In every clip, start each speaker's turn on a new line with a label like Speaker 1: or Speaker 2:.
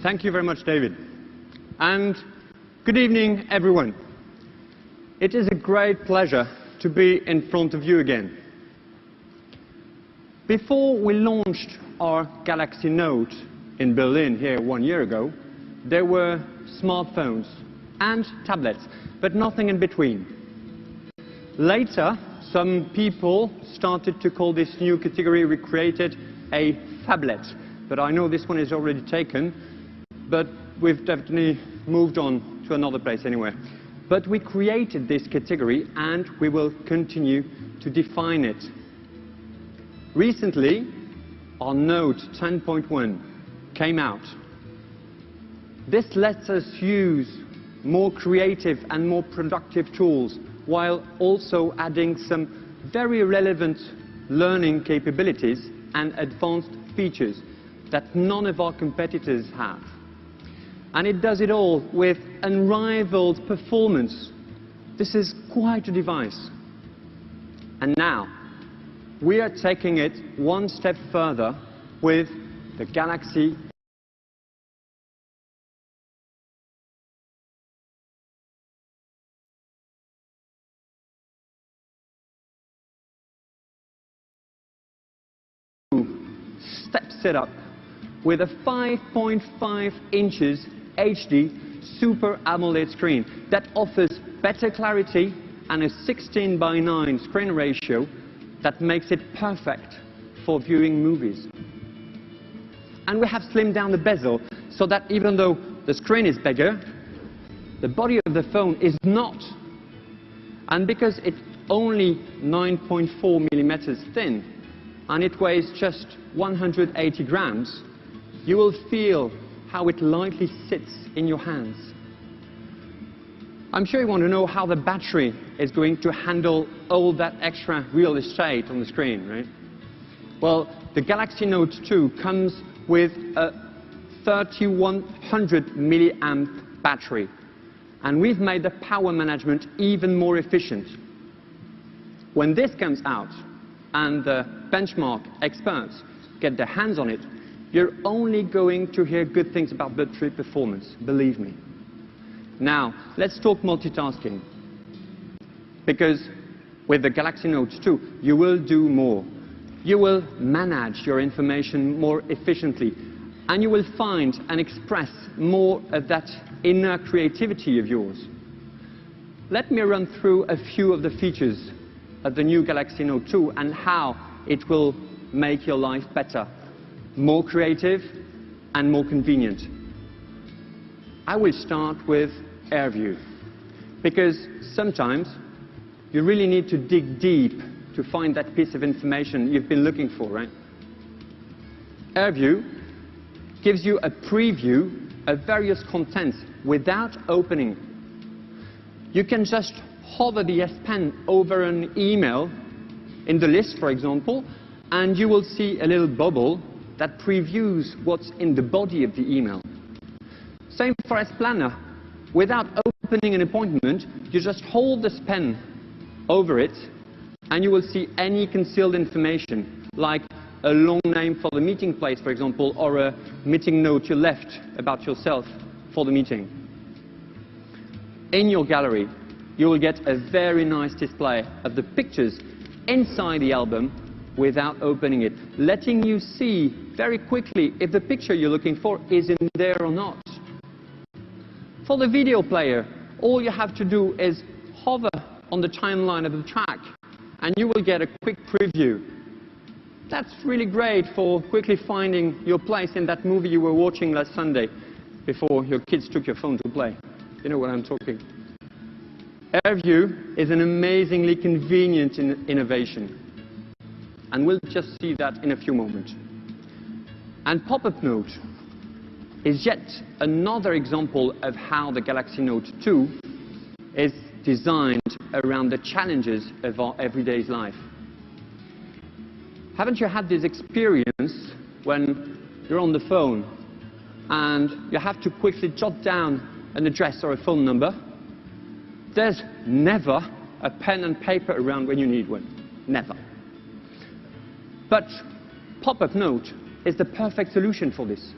Speaker 1: Thank you very much, David. And good evening, everyone. It is a great pleasure to be in front of you again. Before we launched our Galaxy Note in Berlin here 1 year ago, there were smartphones and tablets, but nothing in between. Later, some people started to call this new category we created a phablet, but I know this one is already taken, but we've definitely moved on to another place anyway. But we created this category and we will continue to define it. Recently, our Note 10.1 came out. This lets us use more creative and more productive tools while also adding some very relevant learning capabilities and advanced features that none of our competitors have. And it does it all with unrivaled performance. This is quite a device. And now, we are taking it one step further with the Galaxy steps it up with a 5.5 inches HD Super AMOLED screen that offers better clarity and a 16:9 screen ratio that makes it perfect for viewing movies. And we have slimmed down the bezel so that even though the screen is bigger, the body of the phone is not. And because it's only 9.4 millimeters thin and it weighs just 180 grams, you will feel how it lightly sits in your hands. I'm sure you want to know how the battery is going to handle all that extra real estate on the screen, right? Well, the Galaxy Note 2 comes with a 3100 milliamp battery, and we've made the power management even more efficient. When this comes out and the benchmark experts get their hands on it, you're only going to hear good things about battery performance, believe me. Now, let's talk multitasking. Because with the Galaxy Note 2, you will do more. You will manage your information more efficiently, and you will find and express more of that inner creativity of yours. Let me run through a few of the features of the new Galaxy Note 2 and how it will make your life better, more creative and more convenient. I will start with AirView, because sometimes you really need to dig deep to find that piece of information you've been looking for, right? AirView gives you a preview of various contents without opening. You can just hover the S Pen over an email in the list, for example, and you will see a little bubble that previews what's in the body of the email. Same for S Planner. Without opening an appointment, you just hold this pen over it, and you will see any concealed information, like a long name for the meeting place, for example, or a meeting note you left about yourself for the meeting. In your gallery, you will get a very nice display of the pictures inside the album without opening it, letting you see very quickly if the picture you're looking for is in there or not. For the video player, all you have to do is hover on the timeline of the track, and you will get a quick preview. That's really great for quickly finding your place in that movie you were watching last Sunday before your kids took your phone to play. You know what I'm talking. AirView is an amazingly convenient innovation, and we'll just see that in a few moments. And Pop-up Note is yet another example of how the Galaxy Note 2 is designed around the challenges of our everyday life. Haven't you had this experience when you're on the phone and you have to quickly jot down an address or a phone number? There's never a pen and paper around when you need one. Never. But Pop-up Note is the perfect solution for this.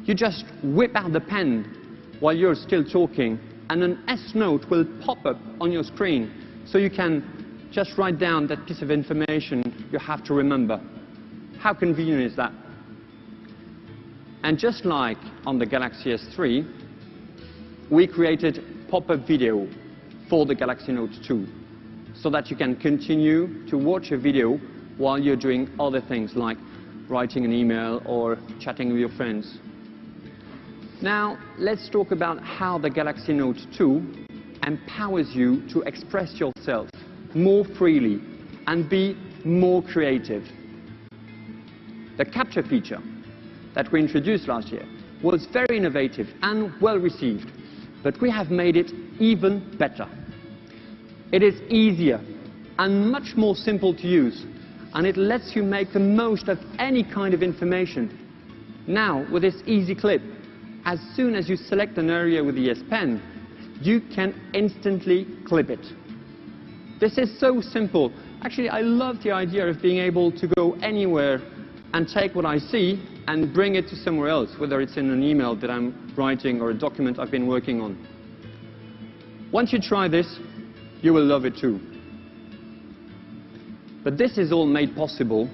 Speaker 1: You just whip out the pen while you're still talking, and an S note will pop up on your screen, so you can just write down that piece of information you have to remember. How convenient is that? And just like on the Galaxy S3, we created pop-up video for the Galaxy Note 2, so that you can continue to watch a video while you're doing other things like writing an email or chatting with your friends. Now, let's talk about how the Galaxy Note 2 empowers you to express yourself more freely and be more creative. The capture feature that we introduced last year was very innovative and well received, but we have made it even better. It is easier and much more simple to use, and it lets you make the most of any kind of information. Now, with this easy clip, as soon as you select an area with the S Pen, you can instantly clip it. This is so simple. Actually, I love the idea of being able to go anywhere and take what I see and bring it to somewhere else, whether it's in an email that I'm writing or a document I've been working on. Once you try this, you will love it too. But this is all made possible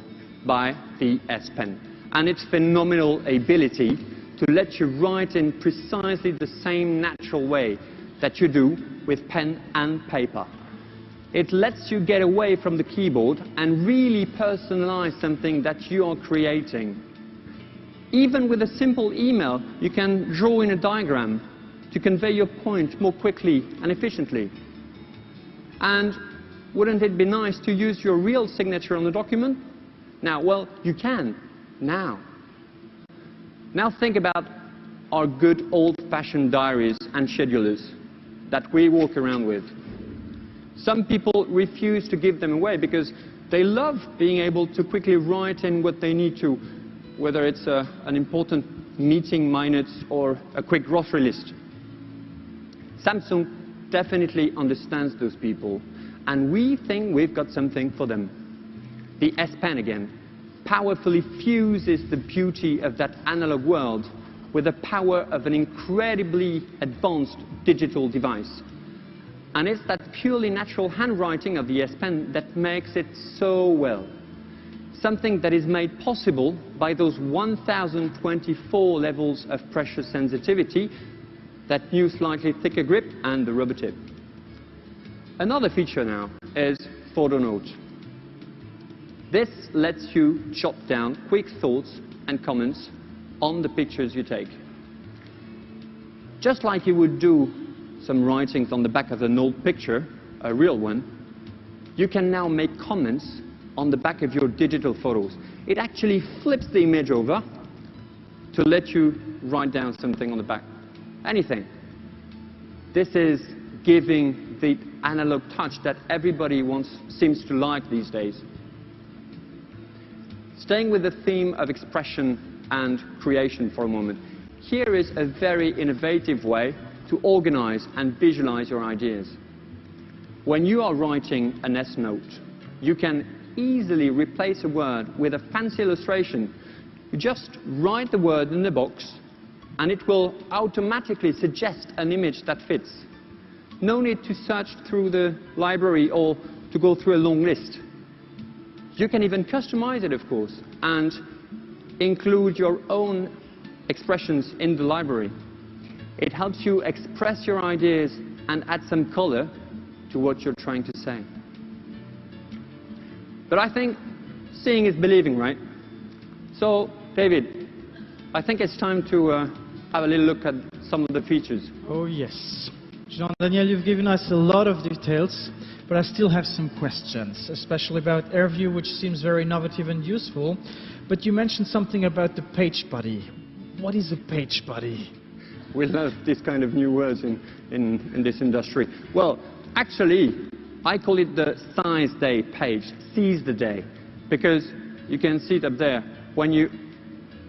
Speaker 1: by the S Pen and its phenomenal ability to let you write in precisely the same natural way that you do with pen and paper. It lets you get away from the keyboard and really personalize something that you are creating. Even with a simple email, you can draw in a diagram to convey your point more quickly and efficiently. And wouldn't it be nice to use your real signature on the document? Now, well, you can now. Now think about our good old-fashioned diaries and schedulers that we walk around with. Some people refuse to give them away because they love being able to quickly write in what they need to, whether it's an important meeting minutes or a quick grocery list. Samsung definitely understands those people, and we think we've got something for them. The S Pen again powerfully fuses the beauty of that analog world with the power of an incredibly advanced digital device. And it's that purely natural handwriting of the S Pen that makes it so well. Something that is made possible by those 1024 levels of pressure sensitivity, that new slightly thicker grip, and the rubber tip. Another feature now is Photo Note. This lets you jot down quick thoughts and comments on the pictures you take. Just like you would do some writings on the back of an old picture, a real one, you can now make comments on the back of your digital photos. It actually flips the image over to let you write down something on the back. Anything. This is giving the analog touch that everybody seems to like these days. Staying with the theme of expression and creation for a moment, here is a very innovative way to organize and visualize your ideas. When you are writing an S note, you can easily replace a word with a fancy illustration. You just write the word in the box, and it will automatically suggest an image that fits. No need to search through the library or to go through a long list. You can even customize it, of course, and include your own expressions in the library. It helps you express your ideas and add some color to what you're trying to say. But I think seeing is believing, right? So, David, I think it's time to have a little look at some of the features.
Speaker 2: Oh, yes. Jean-Daniel, you've given us a lot of details, but I still have some questions, especially about AirView, which seems very innovative and useful. But you mentioned something about the page buddy. What is a page buddy?
Speaker 1: We love this kind of new words in this industry. Well, actually, I call it the Size Day page, seize the day, because you can see it up there. When you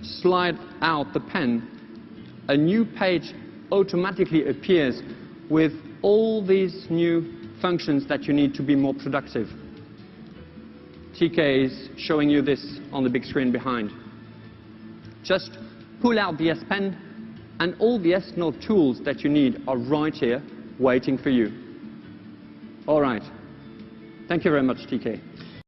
Speaker 1: slide out the pen, a new page automatically appears with all these new functions that you need to be more productive. TK is showing you this on the big screen behind. Just pull out the S Pen, and all the S Note tools that you need are right here, waiting for you. All right. Thank you very much, TK.